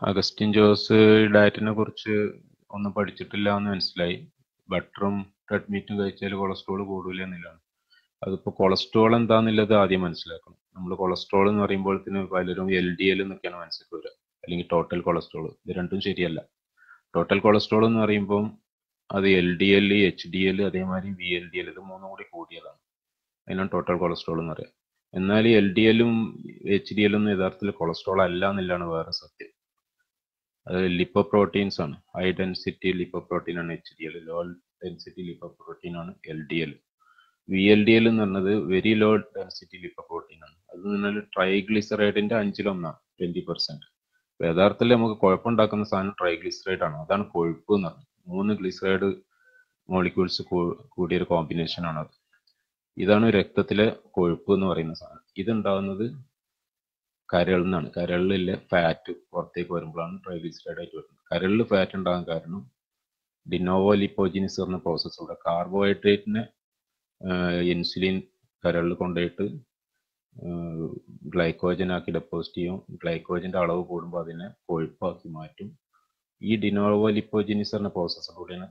Augustine Jose ഡയറ്റിനെ കുറിച്ച് ഒന്നും പഠിച്ചിട്ടില്ല എന്ന് മനസ്സിലായി. ബട്ടറും റെഡ് മീറ്റും കഴിച്ചാൽ കൊളസ്ട്രോൾ കൂടൂല എന്നുള്ളതാണ്. അതിപ്പോൾ കൊളസ്ട്രോൾ എന്താന്നുള്ളത് ആദ്യം മനസ്സിലാക്കണം. നമ്മൾ കൊളസ്ട്രോൾ എന്ന് പറയുമ്പോഴത്തേന് പലരും LDL എന്നൊക്കെയാണ് മനസ്സിലാക്കി വരിക, അല്ലെങ്കിൽ ടോട്ടൽ കൊളസ്ട്രോൾ. ഇത് രണ്ടും ശരിയല്ല. ടോട്ടൽ കൊളസ്ട്രോൾ എന്ന് പറയുമ്പോൾ അത് LDL, HDL, അതേമാതിരി VLDL, ഇത് മൂന്നും കൂടി കൂടിയതാണ്. അതിനാണ് ടോട്ടൽ കൊളസ്ട്രോൾ എന്ന് പറയുക. എന്നാൽ LDL-ഉം HDL-ഉം യഥാർത്ഥത്തിൽ കൊളസ്ട്രോൾ അല്ല എന്നുള്ളതാണ് വേറെ സത്യം. അത് ലിപ്പോപ്രോട്ടീൻസ് ആണ്. ഹൈ ഡെൻസിറ്റി ലിപ്പോപ്രോട്ടീൻ ആണ് HDL, ലോ ഡെൻസിറ്റി ലിപ്പോപ്രോട്ടീൻ ആണ് LDL. VLDL എന്ന് പറഞ്ഞത് വെരി ലോ ഡെൻസിറ്റി ലിപ്പോപ്രോട്ടീൻ ആണ്. അത് പറഞ്ഞാൽ ട്രൈഗ്ലിസറൈഡിന്റെ 5-1 20%. യഥാർത്ഥത്തിൽ നമുക്ക് കുഴപ്പമുണ്ടാക്കുന്ന സാധനം ട്രൈഗ്ലിസറൈഡ് ആണ്. അതാണ് കൊഴുപ്പ് എന്ന് പറഞ്ഞത്. 3 ഗ്ലിസറൈഡ് മോളിക്യൂൾസ് കൂടിയൊരു കോമ്പിനേഷൻ ആണ് അത്. ഇതാണ് രക്തത്തിലെ കൊഴുപ്പ് എന്ന് പറയുന്ന സാധനം. ഇതുണ്ടാകുന്നത് കരളിൽ നിന്നാണ്. കരളിലെ ഫാറ്റ് പുറത്തേക്ക് വരുമ്പോഴാണ് ട്രൈഗ്ലിസറൈഡ് ആയിട്ട് വരുന്നത്. കരളിൽ ഫാറ്റ് ഉണ്ടാകാൻ കാരണം ഡിനോവോ ലിപ്പോജിനിസ് പറഞ്ഞ പ്രോസസ്സിലൂടെ കാർബോഹൈഡ്രേറ്റിനെ ഇൻസുലിൻ കരളിൽ കൊണ്ടുപോയിട്ട് ഗ്ലൈക്കോജൻ ആക്കി ഡെപ്പോസിറ്റ് ചെയ്യും. ഗ്ലൈക്കോജന്റെ അളവ് കൂടുമ്പോൾ അതിനെ കൊഴുപ്പാക്കി മാറ്റും. ഈ ഡിനോവോ ലിപ്പോജിനിസ് പറഞ്ഞ പ്രോസസ്സിലൂടെയാണ്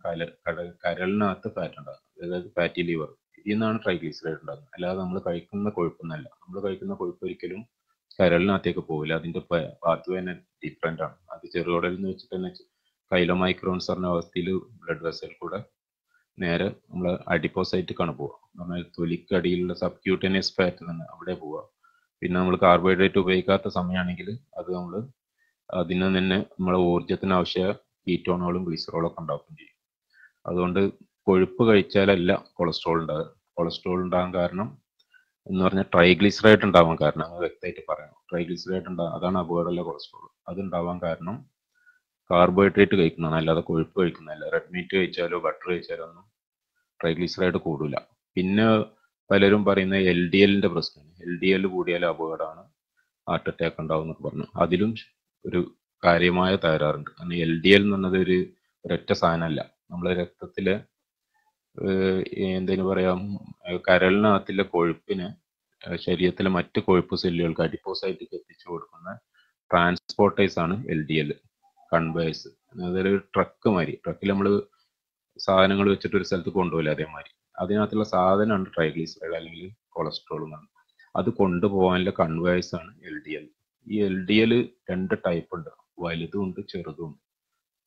കരളിനകത്ത് ഫാറ്റ് ഉണ്ടാകുന്നത്, അതായത് ഫാറ്റി ലിവർ. ഇതിൽ നിന്നാണ് ട്രൈഗ്ലിസറൈഡ് ഉണ്ടാകുന്നത്. അല്ലാതെ നമ്മൾ കഴിക്കുന്ന കൊഴുപ്പൊന്നല്ല. നമ്മൾ കഴിക്കുന്ന കൊഴുപ്പ് ഒരിക്കലും കരളിനകത്തേക്ക് പോകില്ല. അതിന്റെ പാത്വേ തന്നെ ഡിഫറെന്റ് ആണ്. അത് ചെറുകുടലിൽ നിന്ന് വെച്ചിട്ട് തന്നെ കൈലോമൈക്രോൺസ് പറഞ്ഞ അവസ്ഥയിൽ ബ്ലഡ് വെസൽ കൂടെ നേരെ നമ്മൾ അഡിപ്പോസൈറ്റിക്കാണ് പോവുക. പറഞ്ഞാൽ തൊലിക്ക് അടിയിലുള്ള സബ്ക്യൂട്ടേനിയസ് ഫാറ്റ് തന്നെ അവിടെ പോവുക. പിന്നെ നമ്മൾ കാർബോഹൈഡ്രേറ്റ് ഉപയോഗിക്കാത്ത സമയമാണെങ്കിൽ അത് നമ്മൾ അതിന് തന്നെ നമ്മളെ ഊർജത്തിന് ആവശ്യ കീറ്റോണുകളും ഗ്ലിസറോളും ഒക്കെ ഉണ്ടാക്കുകയും ചെയ്യും. അതുകൊണ്ട് കൊഴുപ്പ് കഴിച്ചാലല്ല കൊളസ്ട്രോൾ ഉണ്ടാകുക. കൊളസ്ട്രോൾ ഉണ്ടാകാൻ കാരണം എന്ന് പറഞ്ഞാൽ ട്രൈഗ്ലിസറൈഡ് ഉണ്ടാവാൻ കാരണം, അത് വ്യക്തമായിട്ട് പറയണം. ട്രൈഗ്ലിസറൈഡ് ഉണ്ടാകും, അതാണ് അപകടമുള്ള കൊളസ്ട്രോൾ. അത് ഉണ്ടാവാൻ കാരണം കാർബോഹൈഡ്രേറ്റ് കഴിക്കുന്നതാണ്, അല്ലാതെ കൊഴുപ്പ് കഴിക്കുന്നതല്ല. റെഡ് മീറ്റ് കഴിച്ചാലോ ബട്ടർ കഴിച്ചാലോ ഒന്നും ട്രൈഗ്ലിസറൈഡ് കൂടില്ല. പിന്നെ പലരും പറയുന്ന LDL-ന്റെ പ്രശ്നമാണ്. LDL കൂടിയാൽ അപകടമാണ്, ഹാർട്ട് അറ്റാക്ക് ഉണ്ടാവും എന്നൊക്കെ പറഞ്ഞു. അതിലും ഒരു കാര്യമായ തകരാറുണ്ട്. കാരണം LDL എന്ന് പറഞ്ഞത് ഒരൊറ്റ സാധനമല്ല. നമ്മളെ രക്തത്തിലെ എന്തിനു പറയാം, കരളിനകത്തിലെ കൊഴുപ്പിന് ശരീരത്തിലെ മറ്റ് കൊഴുപ്പ് സെല്ലുകൾക്ക് അഡിപ്പോസൈറ്റിക്ക് എത്തിച്ചു കൊടുക്കുന്ന ട്രാൻസ്പോർട്ടേഴ്സ് ആണ് LDL കൺവേഴ്സ്. അതൊരു ട്രക്ക് മാതിരി, ട്രക്കിൽ നമ്മൾ സാധനങ്ങൾ വെച്ചിട്ട് ഒരു സ്ഥലത്ത് കൊണ്ടുപോകില്ല, അതേമാതിരി അതിനകത്തുള്ള സാധനമാണ് ട്രൈഗ്ലിസറൈഡ് അല്ലെങ്കിൽ കൊളസ്ട്രോൾ എന്നാണ്. അത് കൊണ്ടുപോകാനുള്ള കൺവേഴ്സ് ആണ് LDL. ഈ LDL 2 ടൈപ്പ് ഉണ്ട്, വലുതും ഉണ്ട് ചെറുതും ഉണ്ട്.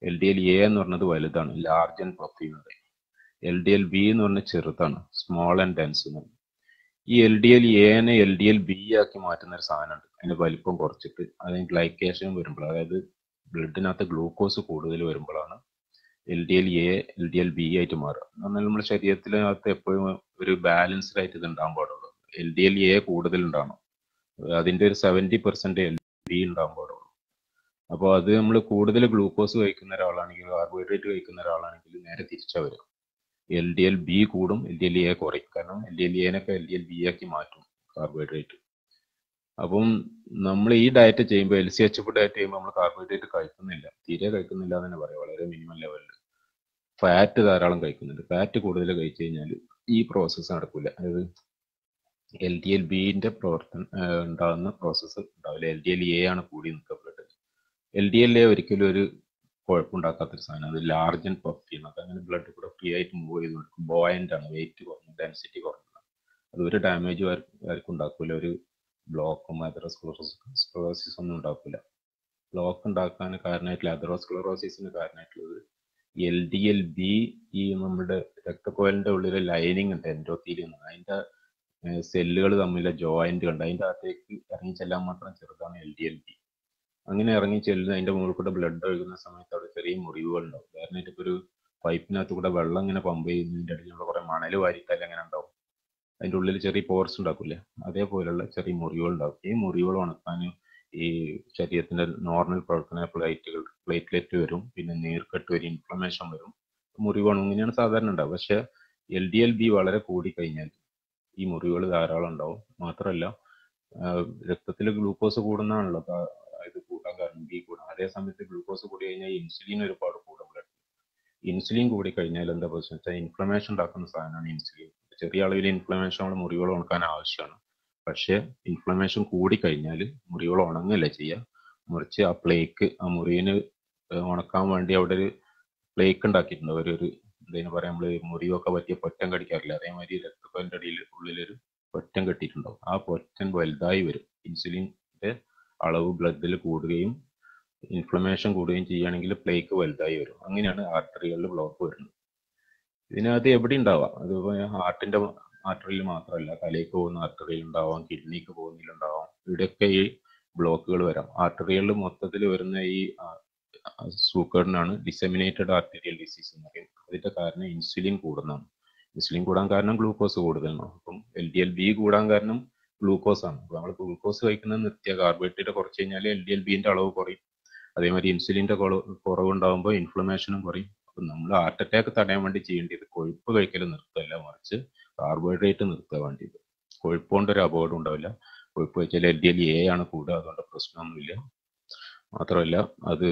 LDL-A എന്ന് പറഞ്ഞത് വലുതാണ്, ലാർജ് ആൻഡ് പഫി എന്ന് പറയും. LDL-B എന്ന് പറഞ്ഞാൽ ചെറുതാണ്, സ്മോൾ ആൻഡ് ഡെൻസ് എന്നാണ്. ഈ LDL-A-നെ LDL-B ആക്കി മാറ്റുന്ന ഒരു സാധനമുണ്ട്. അതിന്റെ വലിപ്പം കുറച്ചിട്ട് അതിന് ഗ്ലൈക്കേഷൻ വരുമ്പോൾ, അതായത് ബ്ലഡിനകത്ത് ഗ്ലൂക്കോസ് കൂടുതൽ വരുമ്പോഴാണ് LDL-A LDL-B ആയിട്ട് മാറുക. എന്ന് പറഞ്ഞാൽ നമ്മുടെ ശരീരത്തിനകത്ത് എപ്പോഴും ഒരു ബാലൻസ്ഡ് ആയിട്ട് ഇത് ഉണ്ടാകാൻ പാടുള്ളൂ. LDL-A കൂടുതൽ ഉണ്ടാകണം, അതിന്റെ ഒരു 70% LDL-B ഉണ്ടാകാൻ പാടുള്ളൂ. അപ്പോൾ അത് നമ്മൾ കൂടുതൽ ഗ്ലൂക്കോസ് കഴിക്കുന്ന ഒരാളാണെങ്കിൽ, കാർബോഹൈഡ്രേറ്റ് കഴിക്കുന്ന ഒരാളാണെങ്കിൽ നേരെ തിരിച്ചാ വരും. LDL-B കൂടും, LDL-A കുറയും. കാരണം LDL-A-നൊക്കെ LDL-B ആക്കി മാറ്റും കാർബോഹൈഡ്രേറ്റ്. അപ്പം നമ്മൾ ഈ ഡയറ്റ് ചെയ്യുമ്പോൾ, LCHF ഡയറ്റ് ചെയ്യുമ്പോൾ നമ്മൾ കാർബോഹൈഡ്രേറ്റ് കഴിക്കുന്നില്ല, തീരെ കഴിക്കുന്നില്ല എന്ന് തന്നെ പറയാം. വളരെ മിനിമം ലെവലിൽ ഫാറ്റ് ധാരാളം കഴിക്കുന്നുണ്ട്. ഫാറ്റ് കൂടുതൽ കഴിച്ചു കഴിഞ്ഞാൽ ഈ പ്രോസസ്സ് നടക്കില്ല. അതായത് LDL-B-ന്റെ പ്രവർത്തനം ഉണ്ടാകുന്ന പ്രോസസ്സ് ഉണ്ടാവില്ല. LDL-A ആണ് കൂടി നിൽക്കപ്പെട്ടത്. LDL-A ഒരിക്കലും ഒരു കുഴപ്പമുണ്ടാക്കാത്തൊരു സാധനം. അത് ലാർജ് ആൻഡ് പഫി ആണ്. അതങ്ങനെ ബ്ലഡ് കൂടെ ഫ്രീ ആയിട്ട് മൂവ് ചെയ്ത് കൊടുക്കും. ബോയന്റ് ആണ്, വെയിറ്റ് കുറഞ്ഞു, ഡെൻസിറ്റി കുറഞ്ഞതാണ്. അത് ഒരു ഡാമേജും ആർക്കും ഉണ്ടാക്കില്ല. ഒരു ബ്ലോക്കും അതെറോസ്ക്ലറോസിസ് ഒന്നും ഉണ്ടാക്കില്ല. ബ്ലോക്ക് ഉണ്ടാക്കാൻ കാരണമായിട്ടുള്ള, അതെറോസ്ക്ലറോസിസിന് കാരണമായിട്ടുള്ളത് LDL-B ഈ നമ്മുടെ രക്തക്കുഴലിന്റെ ഉള്ളിലെ ലൈനിങ് ഉണ്ട്, എൻഡോത്തീലിയം. അതിന്റെ സെല്ലുകൾ തമ്മിലെ ജോയിന്റ് കണ്ട് അതിന്റെ അകത്തേക്ക് ഇറങ്ങി ചെല്ലാൻ മാത്രം ചെറുതാണ് LDL-B. അങ്ങനെ ഇറങ്ങി ചെല്ലുന്ന അതിന്റെ മുകളിൽ കൂടെ ബ്ലഡ് ഒഴുകുന്ന സമയത്ത് അവിടെ ചെറിയ മുറിവുകൾ ഉണ്ടാവും. ഉദാഹരണമായിട്ട് ഇപ്പോൾ ഒരു പൈപ്പിനകത്ത് കൂടെ വെള്ളം ഇങ്ങനെ പമ്പ് ചെയ്യുന്നതിന്റെ ഇടയിലുള്ള കുറെ മണൽ വാരിത്താൽ എങ്ങനെ ഉണ്ടാവും, അതിന്റെ ഉള്ളിൽ ചെറിയ പോർസ് ഉണ്ടാക്കില്ലേ, അതേപോലെയുള്ള ചെറിയ മുറിവുകൾ ഉണ്ടാവും. ഈ മുറിവുകൾ ഉണക്കാൻ ഈ ശരീരത്തിന്റെ നോർമൽ പ്രവർത്തന പ്ലേറ്റ്ലെറ്റ് വരും, പിന്നെ നീർക്കെട്ട് വരും, ഇൻഫ്ലമേഷൻ വരും, മുറിവാണ്. ഇങ്ങനെയാണ് സാധാരണ ഉണ്ടാവുക. പക്ഷെ LDL-B വളരെ കൂടിക്കഴിഞ്ഞാൽ ഈ മുറിവുകൾ ധാരാളം ഉണ്ടാവും. മാത്രമല്ല രക്തത്തിൽ ഗ്ലൂക്കോസ് കൂടുന്നതാണല്ലോ ഇത് കൂട്ടാൻ കാരണം, B കൂടാൻ. അതേ സമയത്ത് ഗ്ലൂക്കോസ് കൂടി കഴിഞ്ഞാൽ ഇൻസുലിൻ ഒരുപാട് കൂടും ബ്ലഡ്. ഇൻസുലിൻ കൂടി കഴിഞ്ഞാൽ എന്താ പ്രശ്നം വെച്ചാൽ ഇൻഫ്ലമേഷൻ ഉണ്ടാക്കുന്ന സാധനമാണ് ഇൻസുലിൻ. ചെറിയ അളവിൽ ഇൻഫ്ലമേഷൻ നമ്മൾ മുറിവുകൾ ഉണക്കാൻ ആവശ്യമാണ്. പക്ഷേ ഇൻഫ്ലമേഷൻ കൂടി കഴിഞ്ഞാൽ മുറിവുകൾ ഉണങ്ങല്ല ചെയ്യുക, മറിച്ച് ആ പ്ലേക്ക്, ആ മുറിവിന് ഉണക്കാൻ വേണ്ടി അവിടെ ഒരു പ്ലേക്ക് ഉണ്ടാക്കിയിട്ടുണ്ട്. ഒരു എന്താ പറയാ, നമ്മള് മുറിവൊക്കെ പറ്റിയ പൊറ്റം കടിക്കാറില്ല, അതേമാതിരി രക്തക്കൊലിന്റെ അടിയിൽ ഉള്ളിലൊരു പൊറ്റം കെട്ടിയിട്ടുണ്ടാവും. ആ പൊറ്റൻ വലുതായി വരും. ഇൻസുലിന്റെ അളവ് ബ്ലഡിൽ കൂടുകയും ഇൻഫ്ലമേഷൻ കൂടുകയും ചെയ്യുകയാണെങ്കിൽ പ്ലേക്ക് വലുതായി വരും. അങ്ങനെയാണ് ആർട്ടറികളിൽ ബ്ലോക്ക് വരുന്നത്. ഇതിനകത്ത് എവിടെ ഉണ്ടാവാം. അത് ഹാർട്ടിന്റെ ആർട്ടറിയിൽ മാത്രമല്ല, തലയ്ക്ക് പോകുന്ന ആർട്ടറിയിൽ ഉണ്ടാവാം, കിഡ്നിക്ക് പോകുന്നതിലുണ്ടാവാം. ഇവിടെയൊക്കെ ഈ ബ്ലോക്കുകൾ വരാം. ആർട്ടറികളിൽ മൊത്തത്തിൽ വരുന്ന ഈ സൂക്കേടിനാണ് ഡിസെമിനേറ്റഡ് ആർട്ടീരിയൽ ഡിസീസ് എന്ന് പറയുന്നത്. അതിന്റെ കാരണം ഇൻസുലിൻ കൂടുന്നതാണ്. ഇൻസുലിൻ കൂടാൻ കാരണം ഗ്ലൂക്കോസ് കൂടുതലാണ്. അപ്പം LDLB കൂടാൻ കാരണം ഗ്ലൂക്കോസ് ആണ്. അപ്പൊ നമ്മൾ ഗ്ലൂക്കോസ് കഴിക്കുന്നത് നിർത്തിയ, കാർബോഹൈഡ്രേറ്റ് കുറച്ച് കഴിഞ്ഞാൽ LDLBന്റെ അളവ് കുറയും. അതേമാതിരി ഇൻസുലിന്റെ കുറവുണ്ടാകുമ്പോൾ ഇൻഫ്ലമേഷനും കുറയും. അപ്പൊ നമ്മൾ ഹാർട്ട് അറ്റാക്ക് തടയാൻ വേണ്ടി ചെയ്യേണ്ടത് കൊഴുപ്പ് കഴിക്കൽ നിർത്തല്ല, മറിച്ച് കാർബോഹൈഡ്രേറ്റ് നിർത്താൻ വേണ്ടിയത്. കൊഴുപ്പ് കൊണ്ടൊരു അപകടം ഉണ്ടാവില്ല. കൊഴുപ്പ് കഴിച്ചാൽ LDLA ആണ് കൂടുക, അതുകൊണ്ട് പ്രശ്നമൊന്നുമില്ല. മാത്രമല്ല അത്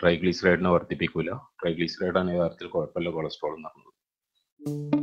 ട്രൈഗ്ലിസറൈഡിനെ വർദ്ധിപ്പിക്കൂല. ട്രൈഗ്ലിസറൈഡാണ് യഥാർത്ഥത്തിൽ കുഴപ്പമില്ല കൊളസ്ട്രോൾ എന്ന് പറയുന്നത്.